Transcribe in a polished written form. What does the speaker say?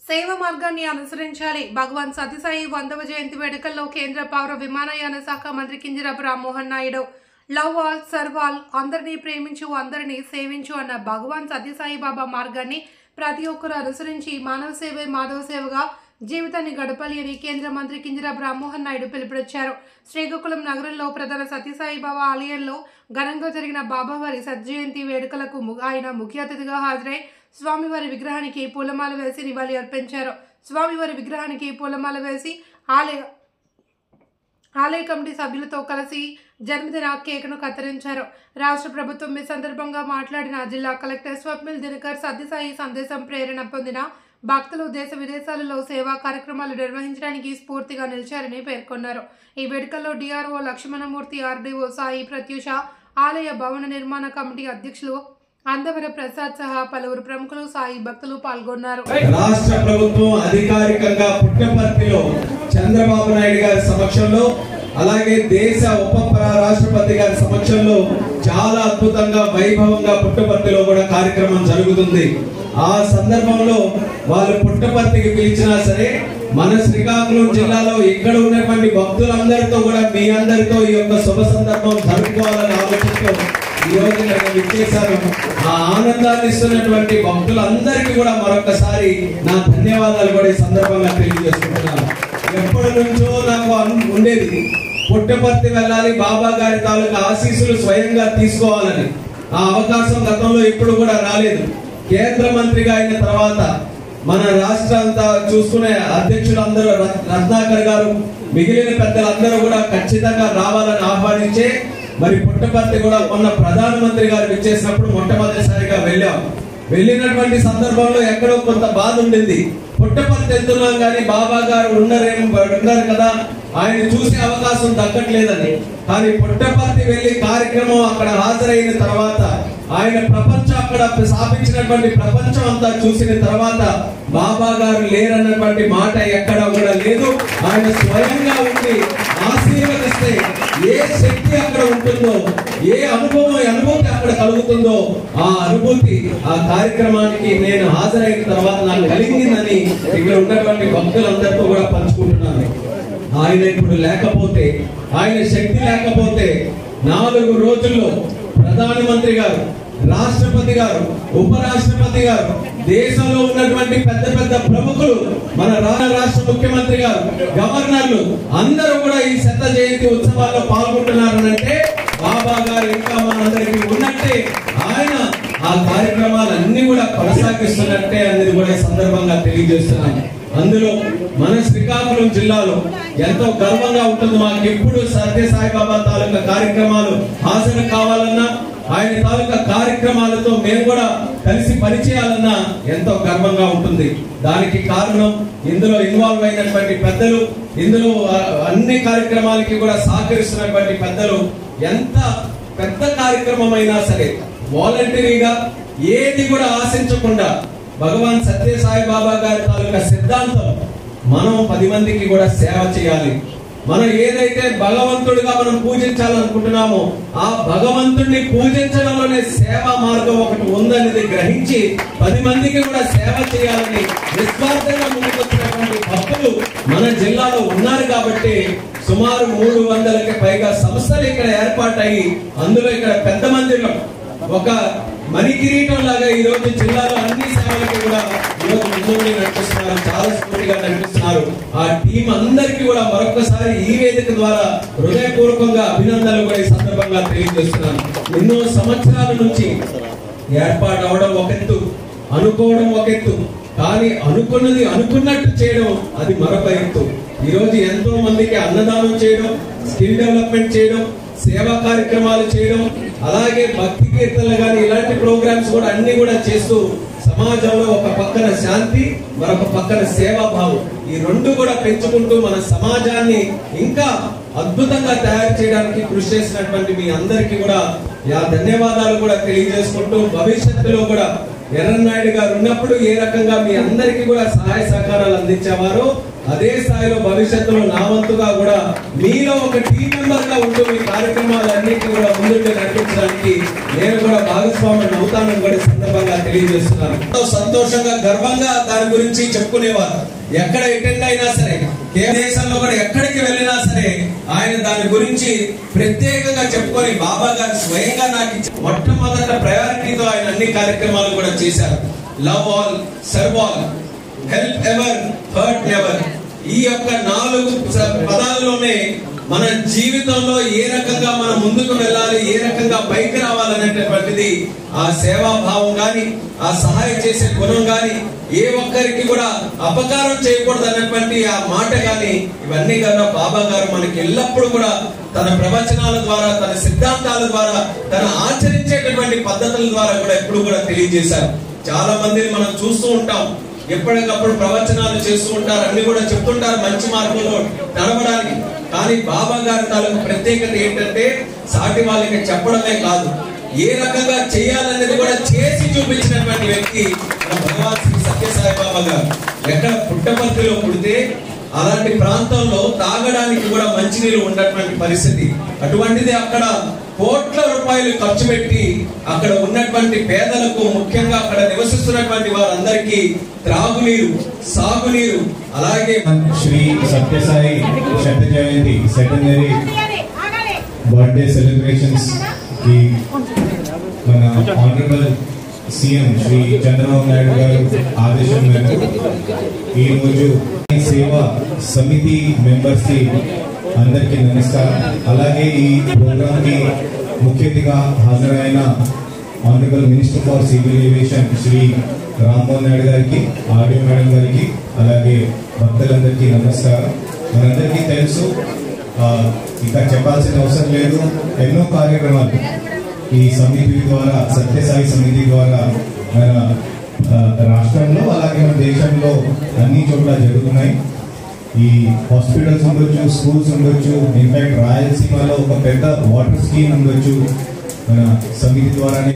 సేవ మార్గాన్ని అనుసరించాలి. భగవాన్ సత్యసాయి 100వ జయంతి వేడుకల్లో కేంద్ర పౌర విమానయాన శాఖ మంత్రి Kinjarapu Rammohan Naidu love all serve all, అందరినీ ప్రేమించు అందరినీ సేవించు అన్న భగవాన్ సత్యసాయి బాబా మార్గాన్ని ప్రతి ఒక్కరూ అనుసరించి మానవ సేవే మాధవ సేవగా జీవితాన్ని గడపాలి అని కేంద్ర మంత్రి కింజరాపు రామ్మోహన్ నాయుడు పిలుపునిచ్చారు. శ్రీకాకుళం నగరంలో ప్రధాన సత్యసాయి బాబా ఆలయంలో ఘనంగా జరిగిన బాబావారి సత్జయంతి వేడుకలకు ఆయన ముఖ్య అతిథిగా హాజరై స్వామివారి విగ్రహానికి పూలమాల వేసి నివాళి అర్పించారు. స్వామివారి విగ్రహానికి పూలమాల వేసి ఆలయ కమిటీ సభ్యులతో కలిసి జన్మదిన కేక్ను కత్తిరించారు. రాష్ట్ర ప్రభుత్వం ఈ సందర్భంగా మాట్లాడిన జిల్లా కలెక్టర్ స్వప్నిల్ దినకర్ సత్యసాయి సందేశం ప్రేరణ పొందిన భక్తులు దేశ విదేశాలలో సేవా కార్యక్రమాలు నిర్వహించడానికి స్ఫూర్తిగా నిలిచారని పేర్కొన్నారు. ఈ వేడుకల్లో డిఆర్ఓ లక్ష్మణమూర్తి, ఆర్డీఓ సాయి ప్రత్యూష, ఆలయ భవన నిర్మాణ కమిటీ అధ్యక్షులు అందవర ప్రసాద్ సహా పలువురు ప్రముఖులు సాయి భక్తులు పాల్గొన్నారు. రాష్ట్ర ప్రభుత్వం అధికారికంగా పుట్టపర్తిలో చంద్రబాబు నాయుడు గారి సమక్షంలో, అలాగే దేశ ఉప రాష్ట్రపతి గారి సమక్షంలో చాలా అద్భుతంగా వైభవంగా పుట్టపర్తిలో కూడా కార్యక్రమం జరుగుతుంది. ఆ సందర్భంలో వాళ్ళు పుట్టపర్తికి పిలిచినా సరే మన శ్రీకాకుళం జిల్లాలో ఇక్కడ ఉన్నటువంటి భక్తులందరితో కూడా మీ అందరితో ఈ యొక్క శుభ సందర్భం జరుపుకోవాలని ఆలోచనతో ఈ రోజు విచ్చేశారు. ఆ ఆనందాన్ని ఇస్తున్నటువంటి భక్తులందరికీ కూడా మరొకసారి నా ధన్యవాదాలు కూడా ఈ సందర్భంగా తెలియజేసుకుంటున్నాను. ఎప్పటి నుంచో నాకు ఉండేది పుట్టపర్తి వెళ్ళాలి, బాబా గారి తాలూకా ఆశీస్సులు స్వయంగా తీసుకోవాలని. ఆ అవకాశం గతంలో ఎప్పుడు కూడా రాలేదు. కేంద్ర మంత్రిగా అయిన తర్వాత మన రాష్ట్ర అంతా చూసుకునే అధ్యక్షులు అందరూ రత్నాకర్ గారు, మిగిలిన పెద్దలందరూ కూడా ఖచ్చితంగా రావాలని ఆహ్వానించే మరి పుట్టపర్తి కూడా మొన్న ప్రధానమంత్రి గారు విచ్చేసినప్పుడు మొట్టమొదటిసారిగా వెళ్ళినటువంటి సందర్భంలో ఎక్కడో కొంత బాధ ఉండింది. పుట్టపర్తి వెళ్తున్నాం కానీ బాబా గారు ఉన్నారు కదా, ఆయన చూసే అవకాశం దక్కట్లేదని. కానీ పుట్టపర్తి వెళ్లి కార్యక్రమం అక్కడ హాజరైన తర్వాత ఆయన అక్కడ స్థాపించినటువంటి ప్రపంచం అంతా చూసిన తర్వాత బాబా గారు లేరన్నటువంటి మాట ఎక్కడా కూడా లేదు. ఆయన స్వయంగా ఉండి ఆశీర్వదిస్తే ఏ శక్తి అక్కడ ఉంటుందో, ఏ అనుభూతి అక్కడ కలుగుతుందో ఆ అనుభూతి ఆ కార్యక్రమానికి నేను హాజరైన తర్వాత నాకు కలిగిందని ఇక్కడ ఉన్నటువంటి భక్తులందరితో కూడా పంచుకుంటున్నాను. ఆయన ఇప్పుడు లేకపోతే, ఆయన శక్తి లేకపోతే 4 రోజుల్లో ప్రధానమంత్రి గారు, రాష్ట్రపతి గారు, ఉపరాష్ట్రపతి గారు, దేశంలో ఉన్నటువంటి పెద్ద పెద్ద ప్రముఖులు, మన రాష్ట్ర ముఖ్యమంత్రి గారు, గవర్నర్లు అందరూ కూడా ఈ శత జయంతి ఉత్సవాల్లో పాల్గొంటున్నారనంటే బాబా గారు ఇంకా మనందరికీ ఉన్నట్టే, ఆయన ఆ కార్యక్రమాలన్నీ కూడా కొనసాగిస్తున్నట్టే అనేది కూడా ఈ సందర్భంగా తెలియజేస్తున్నాను. అందులో మన శ్రీకాకుళం జిల్లాలో ఎంతో గర్వంగా ఉంటుంది. మాకు ఎప్పుడు సత్యసాయి బాబా తాలూకా కార్యక్రమాలు హాజరు కావాలన్నా, ఆయన తాలూకా కార్యక్రమాలతో మేము కూడా కలిసి పనిచేయాలన్నా ఎంతో గర్వంగా ఉంటుంది. దానికి కారణం ఇందులో ఇన్వాల్వ్ అయినటువంటి పెద్దలు, ఇందులో అన్ని కార్యక్రమాలకి కూడా సహకరిస్తున్నటువంటి పెద్దలు. ఎంత పెద్ద కార్యక్రమం అయినా సరే వాలంటరీగా ఏది కూడా ఆశించకుండా భగవాన్ సత్యసాయి బాబా గారి తాలూకా సిద్ధాంతం మనం 10 మందికి కూడా సేవ చేయాలి. మనం ఏదైతే భగవంతుడిగా మనం పూజించాలనుకుంటున్నామో ఆ భగవంతుడిని పూజించడంలోనే సేవా మార్గం ఒకటి ఉందనేది గ్రహించి 10 మందికి కూడా సేవ చేయాలని నిస్వార్థంగా ముందుకొచ్చినటువంటి భక్తులు మన జిల్లాలో ఉన్నారు. కాబట్టి సుమారు 300కి పైగా సంస్థలు ఇక్కడ ఏర్పాటయ్యి అందులో ఇక్కడ పెద్ద మందిరం ఒక మణి కిరీటం లాగా ఈ రోజు జిల్లాలో అన్ని సేవలకు కూడా ఈరోజు ముందుండి నడిపిస్తున్నారు, చాలా స్ఫూర్తిగా నడిపిస్తున్నారు. ఆ టీం అందరికీ కూడా మరొకసారి ఈ వేదిక ద్వారా హృదయపూర్వకంగా అభినందనలు కూడా ఈ సందర్భంగా తెలియజేస్తున్నాను. ఎన్నో సంవత్సరాల నుంచి ఏర్పాటు అవడం ఒక ఎత్తు, అనుకోవడం ఒక ఎత్తు, కానీ అనుకున్నది అనుకున్నట్టు చేయడం అది మరొక ఎత్తు. ఈ రోజు ఎంతో మందికి అన్నదానం చేయడం, స్కిల్ డెవలప్మెంట్ చేయడం, సేవా కార్యక్రమాలు చేయడం, అలాగే భక్తి కీర్తనలు కానీ ఇలాంటి ప్రోగ్రామ్స్ కూడా అన్ని కూడా చేస్తూ సమాజంలో ఒక పక్కన శాంతి, మరొక పక్కన సేవాభావం, ఈ రెండు కూడా పెంచుకుంటూ మన సమాజాన్ని ఇంకా అద్భుతంగా తయారు చేయడానికి కృషి చేసినటువంటి మీ అందరికీ కూడా ధన్యవాదాలు కూడా తెలియజేసుకుంటూ భవిష్యత్తులో కూడా ఎర్రన్నాయుడు గారు ఉన్నప్పుడు ఏ రకంగా మీ అందరికీ కూడా సహాయ సహకారాలు అందించేవారో అదే స్థాయిలో భవిష్యత్తులో నా వంతుగా కూడా మీలో ఒక టీం మెంబర్ గా ఉంటూ మీ కార్యక్రమాలన్నింటినీ కూడా ముందుకు నడిపించడానికి నేను కూడా భాగస్వామ్యం అవుతానని కూడా సందర్భంగా తెలియజేస్తున్నాను. సంతోషంగా గర్వంగా దాని గురించి చెప్పుకునేవారు. ఎక్కడ అటెండ్ అయినా సరే, దేశంలో కూడా ఎక్కడికి వెళ్ళినా సరే ఆయన దాని గురించి ప్రత్యేకంగా చెప్పుకొని బాబా గారు స్వయంగా నాకు మొట్టమొదట ప్రయారిటీతో ఆయన అన్ని కార్యక్రమాలు కూడా చేశారు. Love all, serve all, help ever, hurt never. ఈ యొక్క 4 పదాల్లోనే మన జీవితంలో ఏ రకంగా మనం ముందుకు వెళ్ళాలి, ఏ రకంగా పైకి రావాలనేటటువంటిది ఆ సేవాభావం గాని, ఆ సహాయం చేసే గుణం గాని, ఏ ఒక్కరికి కూడా అపకారం చేయకూడదు అన్నటువంటి ఆ మాట గాని, ఇవన్నీ కన్నా బాబా గారు మనకి ఎల్లప్పుడూ కూడా తన ప్రవచనాల ద్వారా, తన సిద్ధాంతాల ద్వారా, తన ఆచరించేటటువంటి పద్ధతుల ద్వారా కూడా ఎప్పుడు కూడా తెలియజేశారు. చాలా మందిని మనం చూస్తూ ఉంటాం, ఎప్పటికప్పుడు ప్రవచనాలు చేస్తూ ఉంటారు, అన్ని కూడా చెప్తుంటారు మంచి మార్గంలో నడవడానికి. కానీ బాబా గారి తాలూకు ప్రత్యేకత ఏంటంటే సాటి వాళ్ళకి చెప్పడమే కాదు, ఏ రకంగా చేయాలనేది కూడా చేసి చూపించినటువంటి వ్యక్తి మన భగవాన్ శ్రీ సత్యసాయి బాబా గారు. ఎక్కడ పుట్టపర్తిలో పుడితే అలాంటి ప్రాంతంలో తాగడానికి కూడా మంచినీరు ఉన్నటువంటి పరిస్థితి. అటువంటిది అక్కడ కోట్ల రూపాయలు ఖర్చు పెట్టి అక్కడ ఉన్నటువంటి పేదలకు, ముఖ్యంగా అక్కడ నివసిస్తున్నటువంటి వారందరికీ త్రాగునీరు, సాగునీరు, అలాగే శ్రీ సత్యసాయి శత జయంతి సెకండరీ బర్త్డే సెలబ్రేషన్స్ కి మన ఆనరబుల్ సీఎం శ్రీ చంద్రబాబు నాయుడు గారు ఆదేశం మేరకు ఈ రోజు సేవా సమితి మెంబర్స్ కి అందరికీ నమస్కారం. అలాగే ఈ ప్రోగ్రామ్ కి ముఖ్య అతిథిగా హాజరైన honourable minister for civil aviation Shri Rammohan Naidu గారికి, ఆర్డీ మేడం గారికి, అలాగే భక్తులందరికీ నమస్కారం. మనందరికీ తెలుసు, ఇంకా చెప్పాల్సిన అవసరం లేదు, ఎన్నో కార్యక్రమాలు ఈ సమితి ద్వారా, సత్యసాయి సమితి ద్వారా మన రాష్ట్రంలో అలాగే మన దేశంలో అన్ని చోట్ల జరుగుతున్నాయి. ఈ హాస్పిటల్స్ ఉండొచ్చు, స్కూల్స్ ఉండొచ్చు, ఇన్ఫాక్ట్ రాయలసీమలో ఒక పెద్ద వాటర్ స్కీమ్ ఉండొచ్చు మన సమితి ద్వారానే